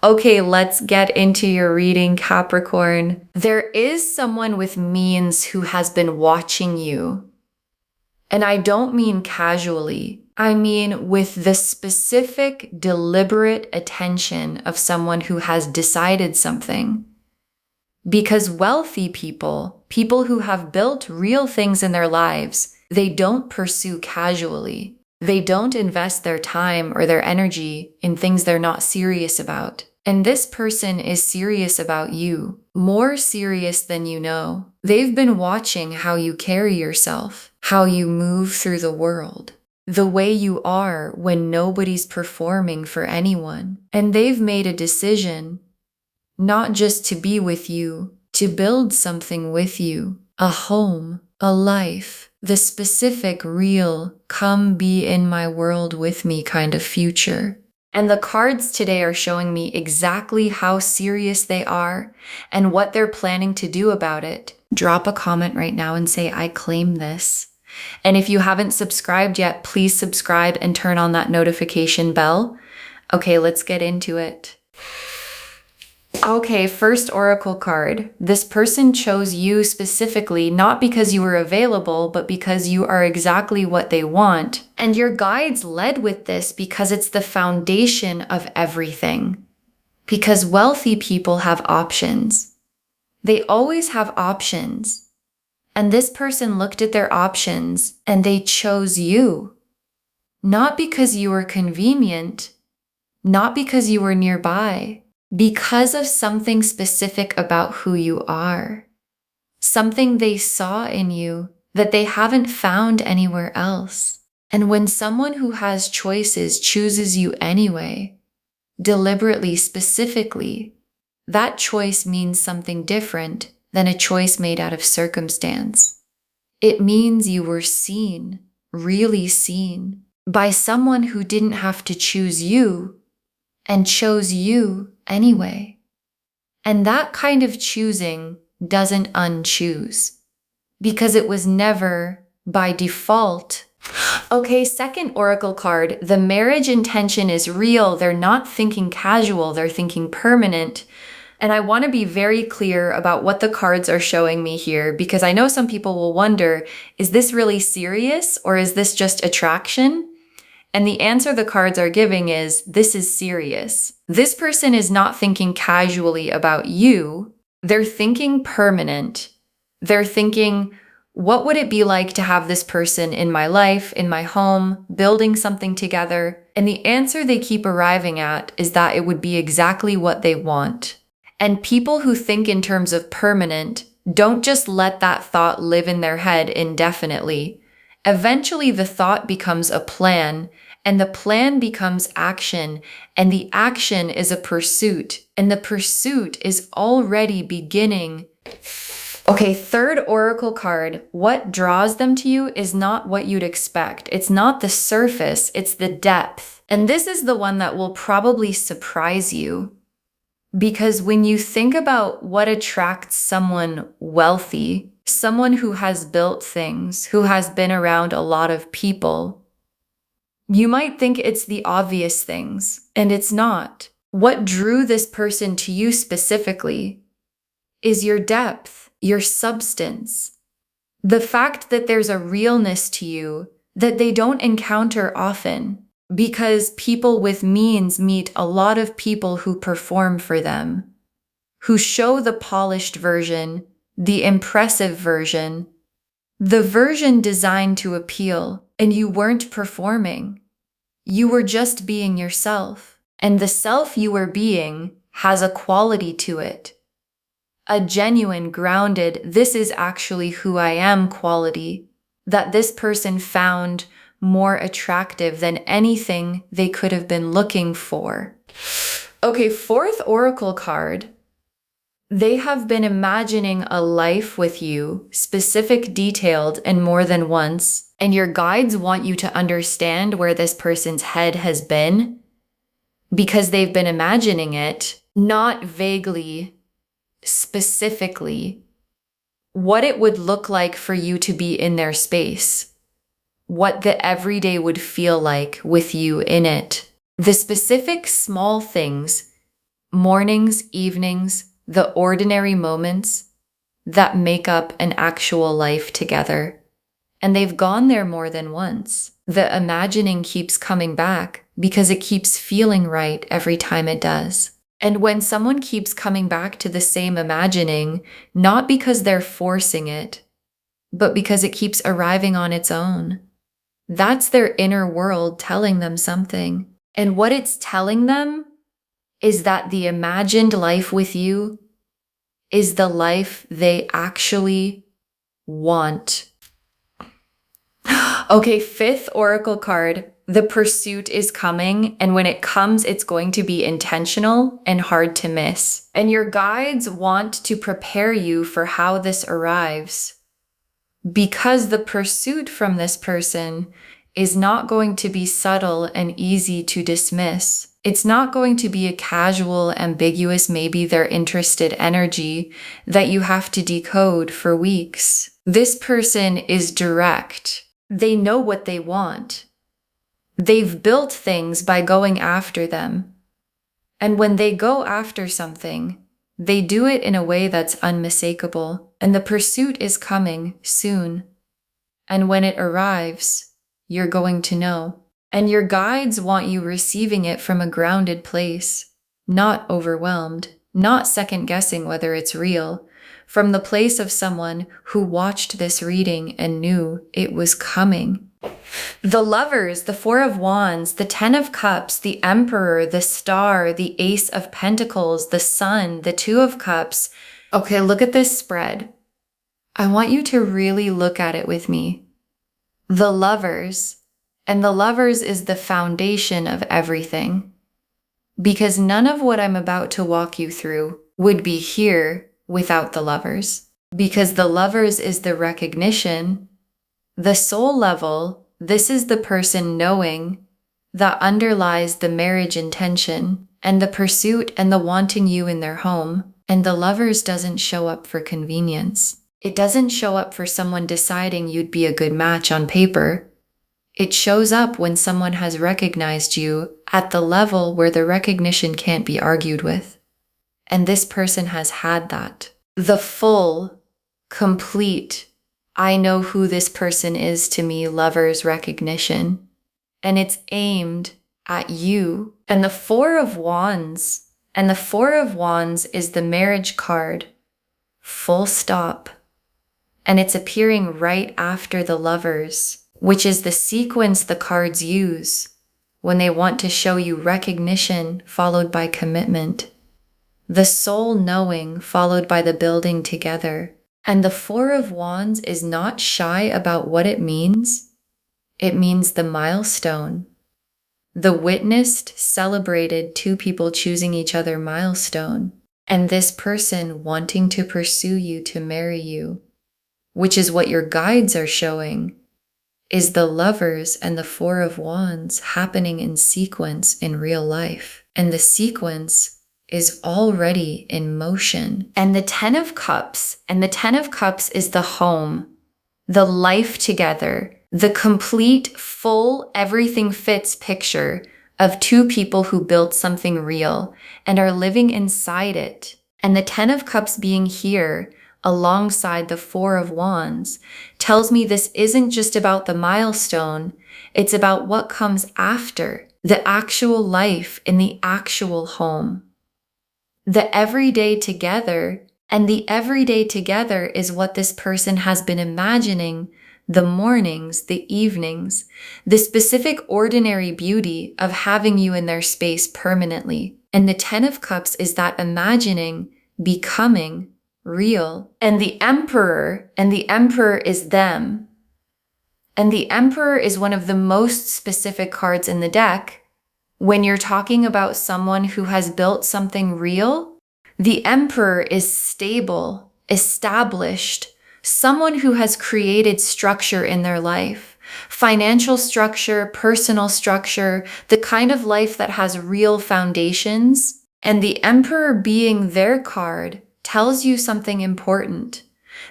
Okay, let's get into your reading, Capricorn. There is someone with means who has been watching you. And I don't mean casually. I mean with the specific, deliberate attention of someone who has decided something. Because wealthy people, people who have built real things in their lives, they don't pursue casually. They don't invest their time or their energy in things they're not serious about. And this person is serious about you, more serious than you know. They've been watching how you carry yourself, how you move through the world, the way you are when nobody's performing for anyone. And they've made a decision, not just to be with you, to build something with you, a home, a life, the specific, real, come be in my world with me kind of future. And the cards today are showing me exactly how serious they are and what they're planning to do about it. Drop a comment right now and say, I claim this. And if you haven't subscribed yet, please subscribe and turn on that notification bell. Okay, let's get into it. Okay, first oracle card. This person chose you specifically, not because you were available, but because you are exactly what they want. And your guides led with this because it's the foundation of everything. Because wealthy people have options. They always have options. And this person looked at their options and they chose you. Not because you were convenient, not because you were nearby, because of something specific about who you are. Something they saw in you that they haven't found anywhere else. And when someone who has choices chooses you anyway, deliberately, specifically, that choice means something different than a choice made out of circumstance. It means you were seen, really seen, by someone who didn't have to choose you and chose you anyway. And that kind of choosing doesn't unchoose, because it was never by default. Okay, second oracle card. The marriage intention is real. They're not thinking casual, they're thinking permanent. And I want to be very clear about what the cards are showing me here, because I know some people will wonder, is this really serious or is this just attraction? And the answer the cards are giving is, this is serious. This person is not thinking casually about you. They're thinking permanent. They're thinking, what would it be like to have this person in my life, in my home, building something together? And the answer they keep arriving at is that it would be exactly what they want. And people who think in terms of permanent don't just let that thought live in their head indefinitely. Eventually, the thought becomes a plan, and the plan becomes action, and the action is a pursuit, and the pursuit is already beginning. Okay, third oracle card. What draws them to you is not what you'd expect. It's not the surface, it's the depth. And this is the one that will probably surprise you. Because when you think about what attracts someone wealthy, someone who has built things, who has been around a lot of people, you might think it's the obvious things, and it's not. What drew this person to you specifically is your depth, your substance. The fact that there's a realness to you that they don't encounter often, because people with means meet a lot of people who perform for them, who show the polished version, the impressive version, the version designed to appeal, and you weren't performing. You were just being yourself, and the self you were being has a quality to it. A genuine, grounded, this is actually who I am quality that this person found more attractive than anything they could have been looking for. Okay, fourth oracle card. They have been imagining a life with you, specific, detailed, and more than once, and your guides want you to understand where this person's head has been, because they've been imagining it, not vaguely, specifically, what it would look like for you to be in their space. What the everyday would feel like with you in it. The specific small things Mornings, evenings, the ordinary moments that make up an actual life together. And they've gone there more than once. The imagining keeps coming back because it keeps feeling right every time it does. And when someone keeps coming back to the same imagining, not because they're forcing it, but because it keeps arriving on its own, that's their inner world telling them something. And what it's telling them is that the imagined life with you is the life they actually want. Okay, fifth oracle card. The pursuit is coming, and when it comes, it's going to be intentional and hard to miss. And your guides want to prepare you for how this arrives, because the pursuit from this person is not going to be subtle and easy to dismiss. It's not going to be a casual, ambiguous, maybe they're interested energy that you have to decode for weeks. This person is direct. They know what they want. They've built things by going after them. And when they go after something, they do it in a way that's unmistakable. And the pursuit is coming soon. And when it arrives, you're going to know. And your guides want you receiving it from a grounded place, not overwhelmed, not second-guessing whether it's real, from the place of someone who watched this reading and knew it was coming. The Lovers, the Four of Wands, the Ten of Cups, the Emperor, the Star, the Ace of Pentacles, the Sun, the Two of Cups. Okay, look at this spread. I want you to really look at it with me. The Lovers. And the Lovers is the foundation of everything. Because none of what I'm about to walk you through would be here without the Lovers. Because the Lovers is the recognition, the soul level. This is the person knowing that underlies the marriage intention and the pursuit and the wanting you in their home. And the Lovers doesn't show up for convenience. It doesn't show up for someone deciding you'd be a good match on paper. It shows up when someone has recognized you at the level where the recognition can't be argued with. And this person has had that. The full, complete, I know who this person is to me, Lovers recognition. And it's aimed at you. And the Four of Wands. And the Four of Wands is the marriage card. Full stop. And it's appearing right after the Lovers, which is the sequence the cards use when they want to show you recognition followed by commitment. The soul knowing followed by the building together. And the Four of Wands is not shy about what it means. It means the milestone. The witnessed, celebrated two people choosing each other milestone. And this person wanting to pursue you to marry you, which is what your guides are showing, is the Lovers and the Four of Wands happening in sequence in real life. And the sequence is already in motion. And the Ten of Cups, and the Ten of Cups is the home, the life together, the complete, full, everything fits picture of two people who built something real and are living inside it. And the Ten of Cups being here alongside the Four of Wands tells me this isn't just about the milestone, it's about what comes after, the actual life in the actual home. The everyday together, and the everyday together is what this person has been imagining, the mornings, the evenings, the specific ordinary beauty of having you in their space permanently. And the Ten of Cups is that imagining becoming real. And the Emperor is them. And the Emperor is one of the most specific cards in the deck. When you're talking about someone who has built something real, the Emperor is stable, established, someone who has created structure in their life, financial structure, personal structure, the kind of life that has real foundations. And the Emperor being their card tells you something important.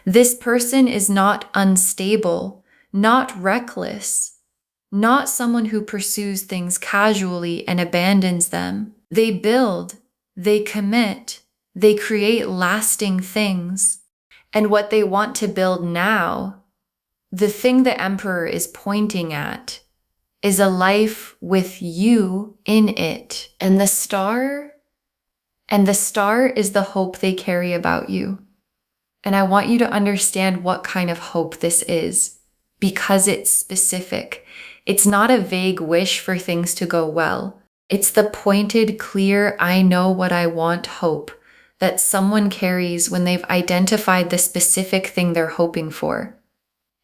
This person is not unstable, not reckless, not someone who pursues things casually and abandons them. They build, they commit, they create lasting things. And what they want to build now, the thing the Emperor is pointing at, is a life with you in it. And the star is the hope they carry about you. And I want you to understand what kind of hope this is, because it's specific. It's not a vague wish for things to go well. It's the pointed, clear, I know what I want hope that someone carries when they've identified the specific thing they're hoping for.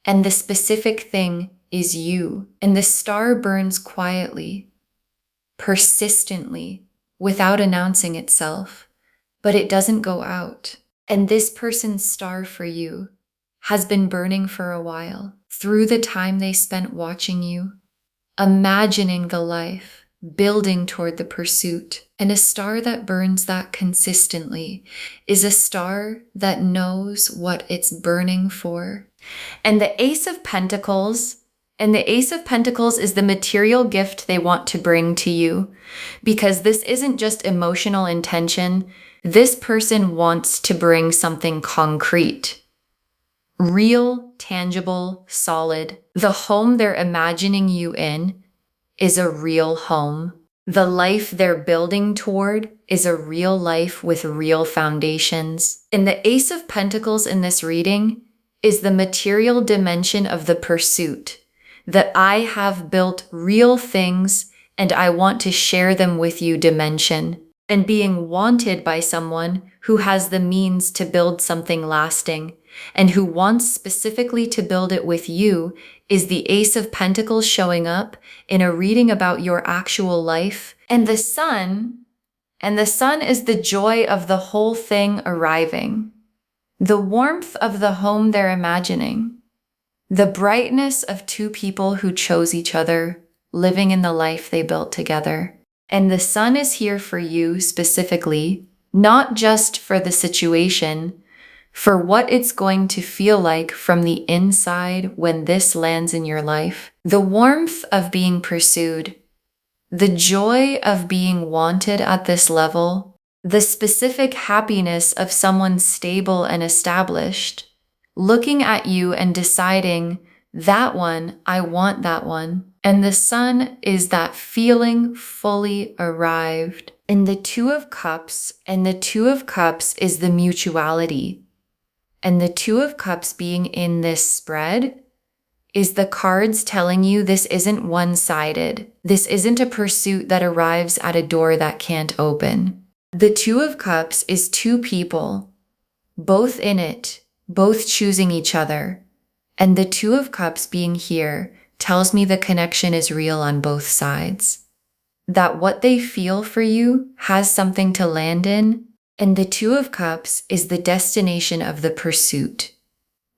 And the specific thing is you. And the star burns quietly, persistently, without announcing itself, but it doesn't go out. And this person's star for you has been burning for a while, through the time they spent watching you, imagining the life, building toward the pursuit. And a star that burns that consistently is a star that knows what it's burning for. And the Ace of Pentacles is the material gift they want to bring to you, because this isn't just emotional intention. This person wants to bring something concrete, real, tangible, solid. The home they're imagining you in is a real home. The life they're building toward is a real life with real foundations. And the Ace of Pentacles in this reading is the material dimension of the pursuit, that I have built real things and I want to share them with you dimension. And being wanted by someone who has the means to build something lasting and who wants specifically to build it with you is the Ace of Pentacles showing up in a reading about your actual life. And the sun is the joy of the whole thing arriving, the warmth of the home they're imagining, the brightness of two people who chose each other, living in the life they built together. And the sun is here for you specifically, not just for the situation, for what it's going to feel like from the inside when this lands in your life. The warmth of being pursued, the joy of being wanted at this level, the specific happiness of someone stable and established, looking at you and deciding, that one, I want that one. And the sun is that feeling fully arrived. And the Two of Cups is the mutuality. And the Two of Cups being in this spread is the cards telling you this isn't one-sided. This isn't a pursuit that arrives at a door that can't open. The Two of Cups is two people, both in it, both choosing each other. And the Two of Cups being here tells me the connection is real on both sides. That what they feel for you has something to land in. And the Two of Cups is the destination of the pursuit.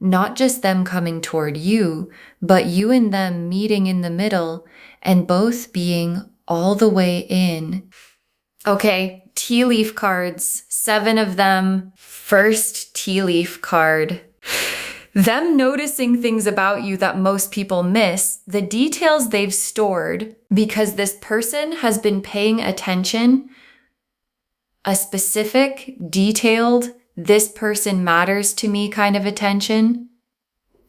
Not just them coming toward you, but you and them meeting in the middle and both being all the way in. Okay, tea leaf cards, 7 of them. First tea leaf card. Them noticing things about you that most people miss, the details they've stored, because this person has been paying attention, a specific, detailed, this person matters to me kind of attention.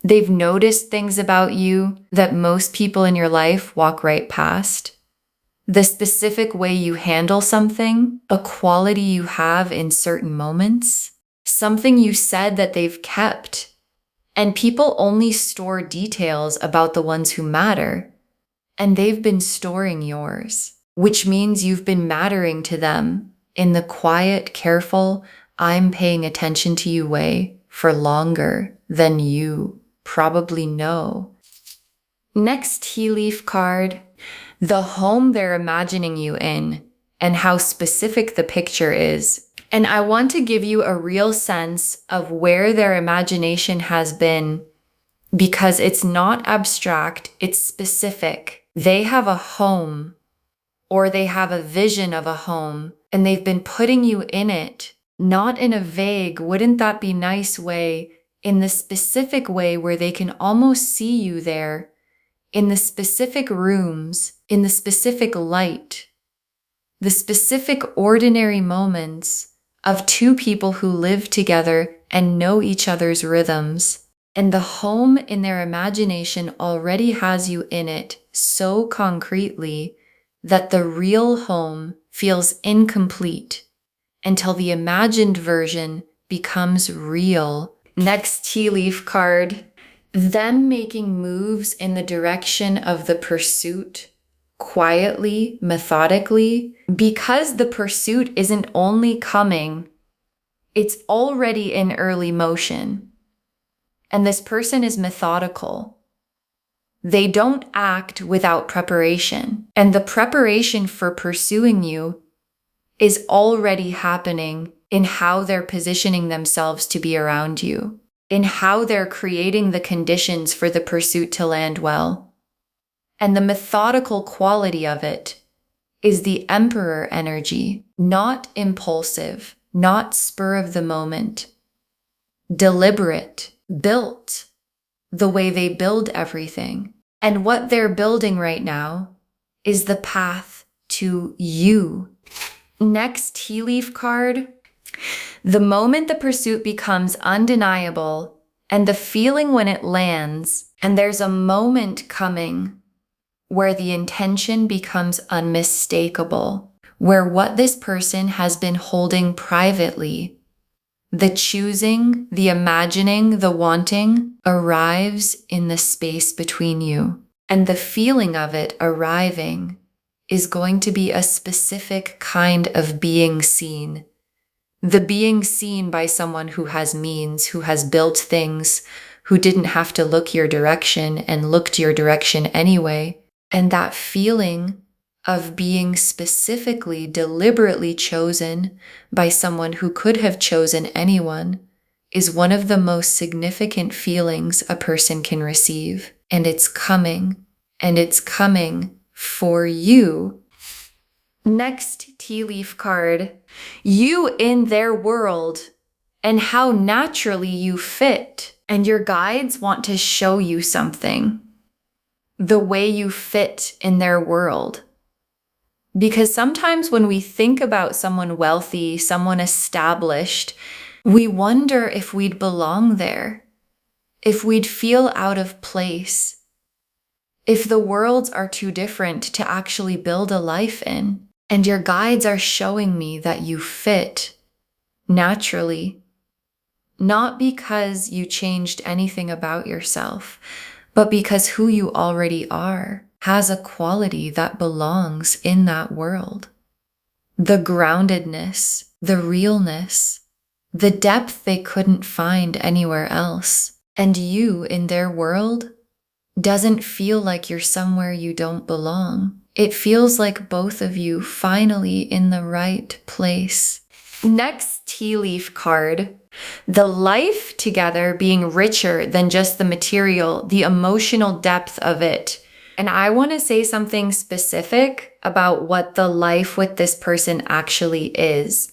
They've noticed things about you that most people in your life walk right past. The specific way you handle something, a quality you have in certain moments, something you said that they've kept. And people only store details about the ones who matter. And they've been storing yours, which means you've been mattering to them in the quiet, careful, I'm paying attention to you way for longer than you probably know. Next tea leaf card, the home they're imagining you in and how specific the picture is. And I want to give you a real sense of where their imagination has been, because it's not abstract, it's specific. They have a home, or they have a vision of a home, and they've been putting you in it, not in a vague, wouldn't that be nice way, in the specific way where they can almost see you there, in the specific rooms, in the specific light. the specific ordinary moments of two people who live together and know each other's rhythms. And the home in their imagination already has you in it so concretely that the real home feels incomplete until the imagined version becomes real. Next tea leaf card, them making moves in the direction of the pursuit, quietly, methodically, because the pursuit isn't only coming, it's already in early motion. And this person is methodical. They don't act without preparation. And the preparation for pursuing you is already happening in how they're positioning themselves to be around you, in how they're creating the conditions for the pursuit to land well. And the methodical quality of it is the Emperor energy, not impulsive, not spur of the moment, deliberate, built the way they build everything. And what they're building right now is the path to you. Next tea leaf card, the moment the pursuit becomes undeniable and the feeling when it lands, and there's a moment coming where the intention becomes unmistakable, where what this person has been holding privately, the choosing, the imagining, the wanting, arrives in the space between you. And the feeling of it arriving is going to be a specific kind of being seen. The being seen by someone who has means, who has built things, who didn't have to look your direction and looked your direction anyway. And that feeling of being specifically, deliberately chosen by someone who could have chosen anyone is one of the most significant feelings a person can receive. And it's coming for you. Next tea leaf card, you in their world and how naturally you fit. And your guides want to show you something, the way you fit in their world. Because sometimes when we think about someone wealthy, someone established, we wonder if we'd belong there, if we'd feel out of place, if the worlds are too different to actually build a life in. And your guides are showing me that you fit naturally, not because you changed anything about yourself, but because who you already are has a quality that belongs in that world. The groundedness, the realness, the depth they couldn't find anywhere else. And you in their world doesn't feel like you're somewhere you don't belong. It feels like both of you finally in the right place. Next tea leaf card, the life together being richer than just the material, the emotional depth of it. And I want to say something specific about what the life with this person actually is.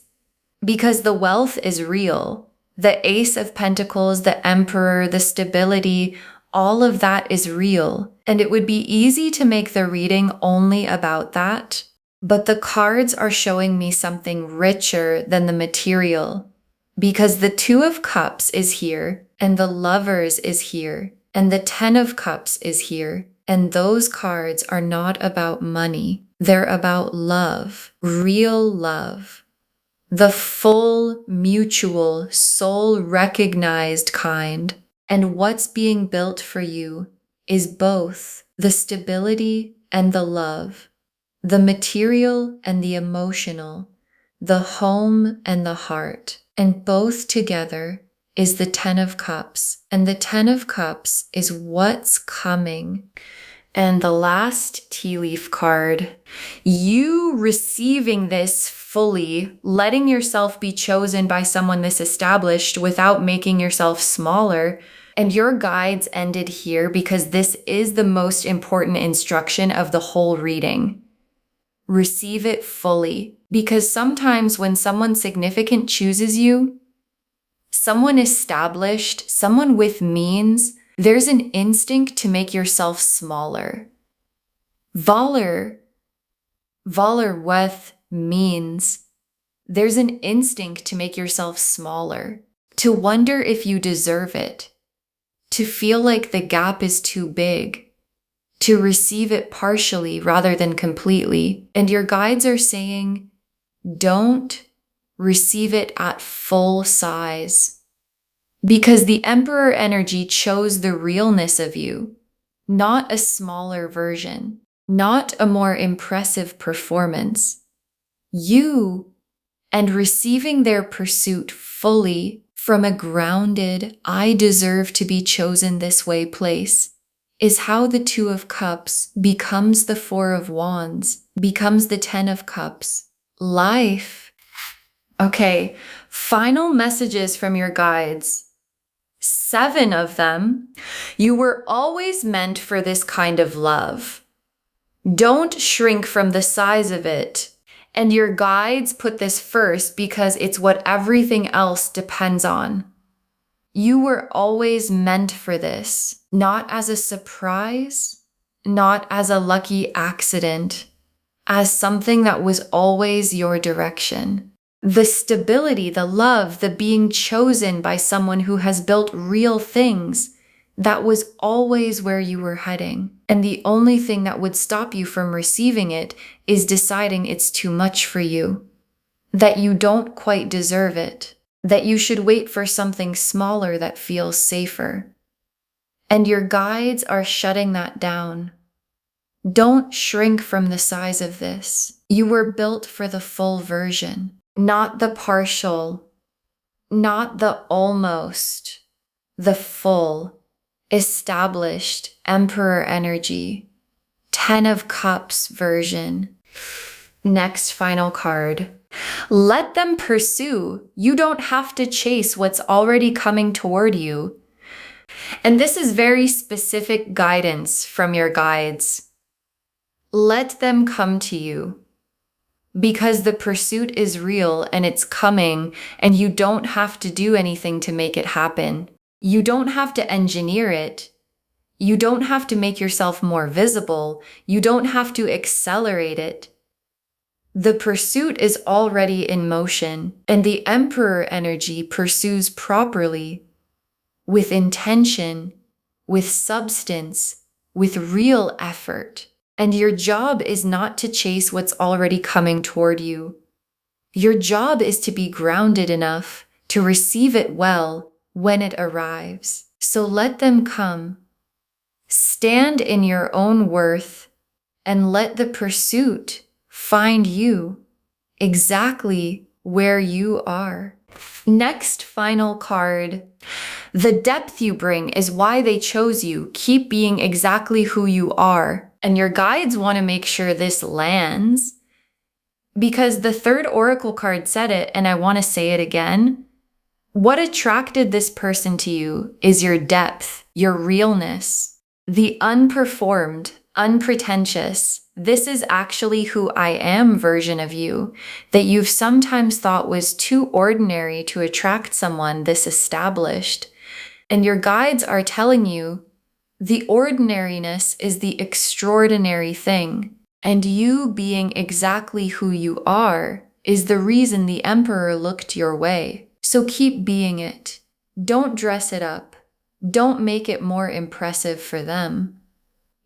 Because the wealth is real. The Ace of Pentacles, the Emperor, the stability, all of that is real. And it would be easy to make the reading only about that. But the cards are showing me something richer than the material. Because the Two of Cups is here, and the Lovers is here, and the Ten of Cups is here. And those cards are not about money. They're about love, real love. The full, mutual, soul-recognized kind. And what's being built for you is both the stability and the love, the material and the emotional, the home and the heart. And both together is the Ten of Cups. And the Ten of Cups is what's coming. And the last tea leaf card, you receiving this fully, letting yourself be chosen by someone this established without making yourself smaller. And your guides ended here because this is the most important instruction of the whole reading. Receive it fully. Because sometimes when someone significant chooses you, someone established, someone with means, there's an instinct to make yourself smaller. Valar with means. There's an instinct to make yourself smaller, to wonder if you deserve it, to feel like the gap is too big, to receive it partially rather than completely. And your guides are saying, don't receive it at full size. Because the Emperor energy chose the realness of you, not a smaller version, not a more impressive performance. You, and receiving their pursuit fully from a grounded, I deserve to be chosen this way place, is how the Two of Cups becomes the Four of Wands, becomes the Ten of Cups. Life. Okay, final messages from your guides. 7 of them. You were always meant for this kind of love. Don't shrink from the size of it. And your guides put this first because it's what everything else depends on. You were always meant for this, not as a surprise, not as a lucky accident, as something that was always your direction. The stability, the love, the being chosen by someone who has built real things, that was always where you were heading. And the only thing that would stop you from receiving it is deciding it's too much for you, that you don't quite deserve it, that you should wait for something smaller that feels safer. And your guides are shutting that down. Don't shrink from the size of this. You were built for the full version, not the partial, not the almost, the full, established Emperor energy, 10 of Cups version. Next final card. Let them pursue. You don't have to chase what's already coming toward you. And this is very specific guidance from your guides. Let them come to you. Because the pursuit is real and it's coming, and you don't have to do anything to make it happen. You don't have to engineer it. You don't have to make yourself more visible. You don't have to accelerate it. The pursuit is already in motion, and the Emperor energy pursues properly, with intention, with substance, with real effort. And your job is not to chase what's already coming toward you. Your job is to be grounded enough to receive it well when it arrives. So let them come. Stand in your own worth and let the pursuit find you exactly where you are. Next final card. The depth you bring is why they chose you. Keep being exactly who you are. And your guides want to make sure this lands, because the third oracle card said it, and I want to say it again. What attracted this person to you is your depth, your realness, the unperformed, unpretentious, this is actually who I am version of you that you've sometimes thought was too ordinary to attract someone this established. And your guides are telling you the ordinariness is the extraordinary thing. And you being exactly who you are is the reason the Emperor looked your way. So keep being it. Don't dress it up. Don't make it more impressive for them.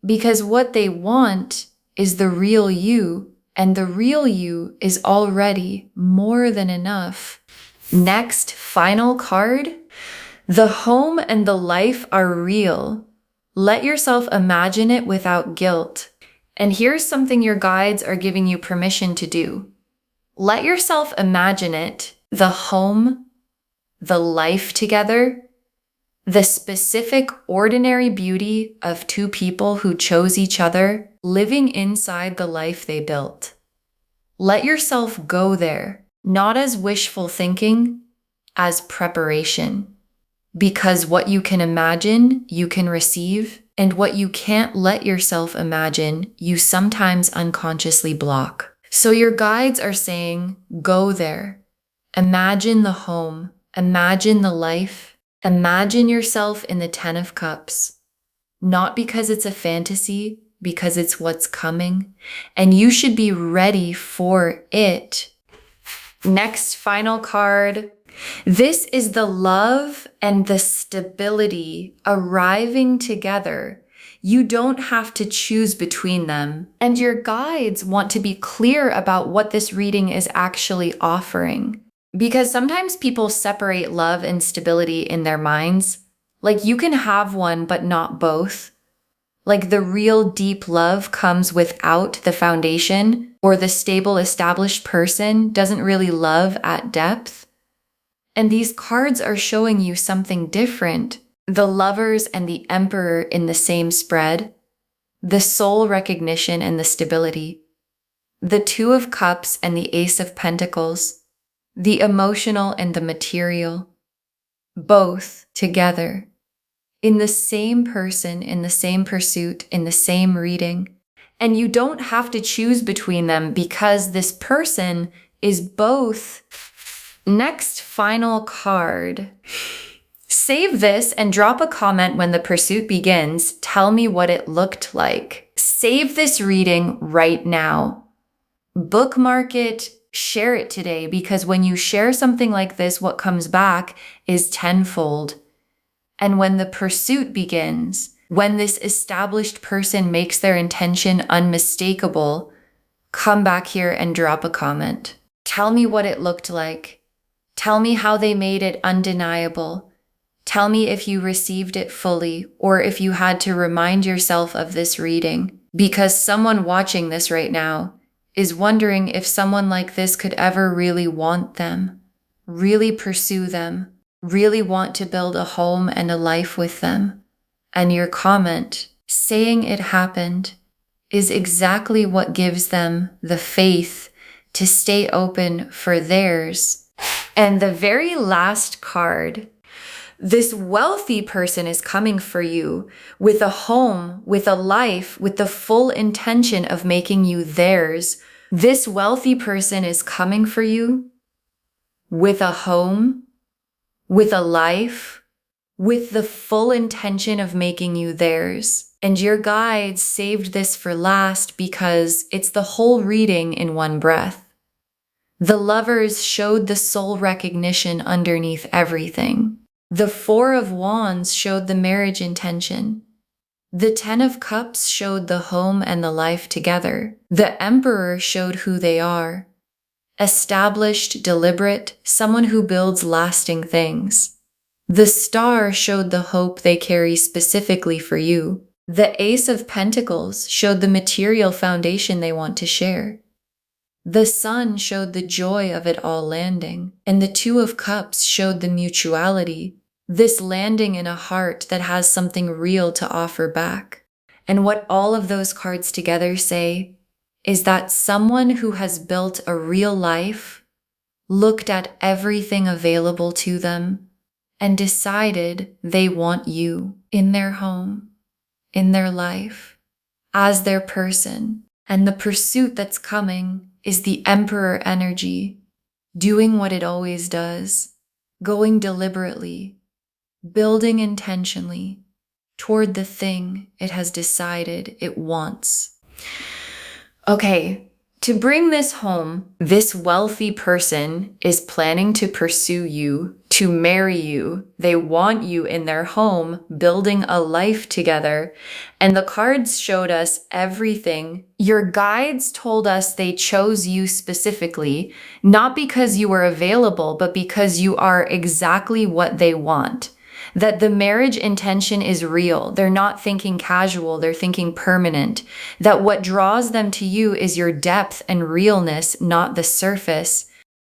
Because what they want is the real you, and the real you is already more than enough. Next, final card. The home and the life are real. Let yourself imagine it without guilt. And here's something your guides are giving you permission to do. Let yourself imagine it, the home, the life together, the specific ordinary beauty of two people who chose each other, living inside the life they built. Let yourself go there, not as wishful thinking, as preparation. Because what you can imagine, you can receive, and what you can't let yourself imagine, you sometimes unconsciously block. So your guides are saying, go there. Imagine the home, imagine the life. Imagine yourself in the 10 of Cups, not because it's a fantasy, because it's what's coming, and you should be ready for it. Next, final card. This is the love and the stability arriving together. You don't have to choose between them. And your guides want to be clear about what this reading is actually offering. Because sometimes people separate love and stability in their minds. Like you can have one, but not both. Like the real deep love comes without the foundation, or the stable established person doesn't really love at depth. And these cards are showing you something different. The Lovers and the Emperor in the same spread, the soul recognition and the stability, the Two of Cups and the Ace of Pentacles, the emotional and the material, both together, in the same person, in the same pursuit, in the same reading. And you don't have to choose between them because this person is both. Next, final card. Save this and drop a comment when the pursuit begins. Tell me what it looked like. Save this reading right now. Bookmark it, share it today, because when you share something like this, what comes back is tenfold. And when the pursuit begins, when this established person makes their intention unmistakable, come back here and drop a comment. Tell me what it looked like. Tell me how they made it undeniable. Tell me if you received it fully, or if you had to remind yourself of this reading, because someone watching this right now is wondering if someone like this could ever really want them, really pursue them, really want to build a home and a life with them. And your comment, saying it happened, is exactly what gives them the faith to stay open for theirs. And the very last card. This wealthy person is coming for you with a home, with a life, with the full intention of making you theirs. This wealthy person is coming for you with a home, with a life, with the full intention of making you theirs. And your guides saved this for last because it's the whole reading in one breath. The Lovers showed the soul recognition underneath everything. The Four of Wands showed the marriage intention. The Ten of Cups showed the home and the life together. The Emperor showed who they are. Established, deliberate, someone who builds lasting things. The Star showed the hope they carry specifically for you. The Ace of Pentacles showed the material foundation they want to share. The Sun showed the joy of it all landing. And the Two of Cups showed the mutuality. This landing in a heart that has something real to offer back. And what all of those cards together say is that someone who has built a real life looked at everything available to them and decided they want you in their home, in their life, as their person. And the pursuit that's coming is the Emperor energy, doing what it always does, going deliberately, building intentionally toward the thing it has decided it wants. Okay, to bring this home, this wealthy person is planning to pursue you, to marry you. They want you in their home, building a life together. And the cards showed us everything. Your guides told us they chose you specifically, not because you were available, but because you are exactly what they want. That the marriage intention is real. They're not thinking casual, they're thinking permanent. That what draws them to you is your depth and realness, not the surface.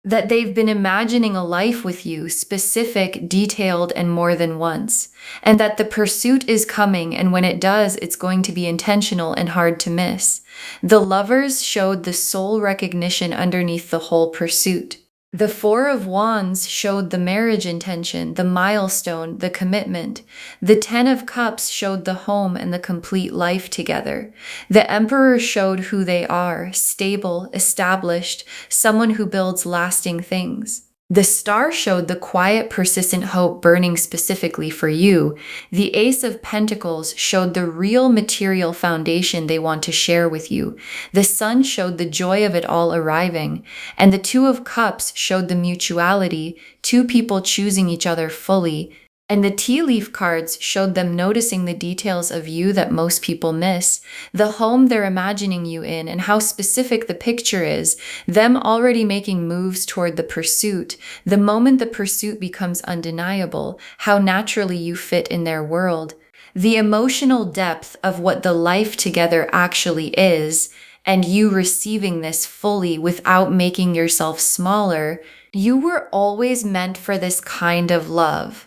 That they've been imagining a life with you, specific, detailed, and more than once. And that the pursuit is coming, and when it does, it's going to be intentional and hard to miss. The Lovers showed the soul recognition underneath the whole pursuit. The Four of Wands showed the marriage intention, the milestone, the commitment. The Ten of Cups showed the home and the complete life together. The Emperor showed who they are, stable, established, someone who builds lasting things. The star showed the quiet, persistent hope burning specifically for you. The Ace of Pentacles showed the real material foundation they want to share with you. The Sun showed the joy of it all arriving. And the Two of Cups showed the mutuality, two people choosing each other fully. And the tea leaf cards showed them noticing the details of you that most people miss, the home they're imagining you in, and how specific the picture is, them already making moves toward the pursuit. The moment the pursuit becomes undeniable, how naturally you fit in their world. The emotional depth of what the life together actually is, and you receiving this fully without making yourself smaller. You were always meant for this kind of love.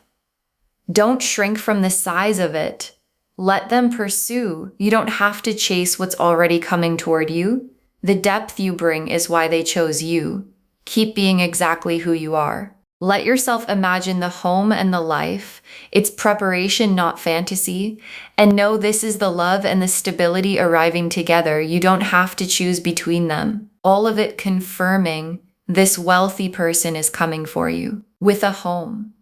Don't shrink from the size of it. Let them pursue. You don't have to chase what's already coming toward you. The depth you bring is why they chose you. Keep being exactly who you are. Let yourself imagine the home and the life. It's preparation, not fantasy. And know this is the love and the stability arriving together. You don't have to choose between them. All of it confirming this wealthy person is coming for you with a home,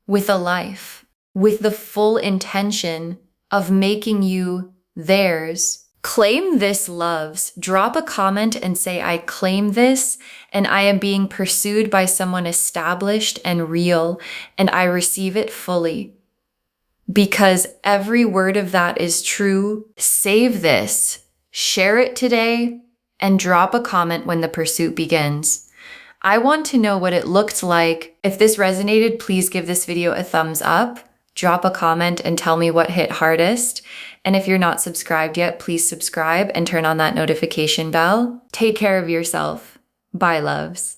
with a life, with the full intention of making you theirs. Claim this, loves. Drop a comment and say, I claim this, and I am being pursued by someone established and real, and I receive it fully. Because every word of that is true. Save this, share it today, and drop a comment when the pursuit begins. I want to know what it looked like. If this resonated, please give this video a thumbs up, drop a comment and tell me what hit hardest. And if you're not subscribed yet, please subscribe and turn on that notification bell. Take care of yourself. Bye, loves.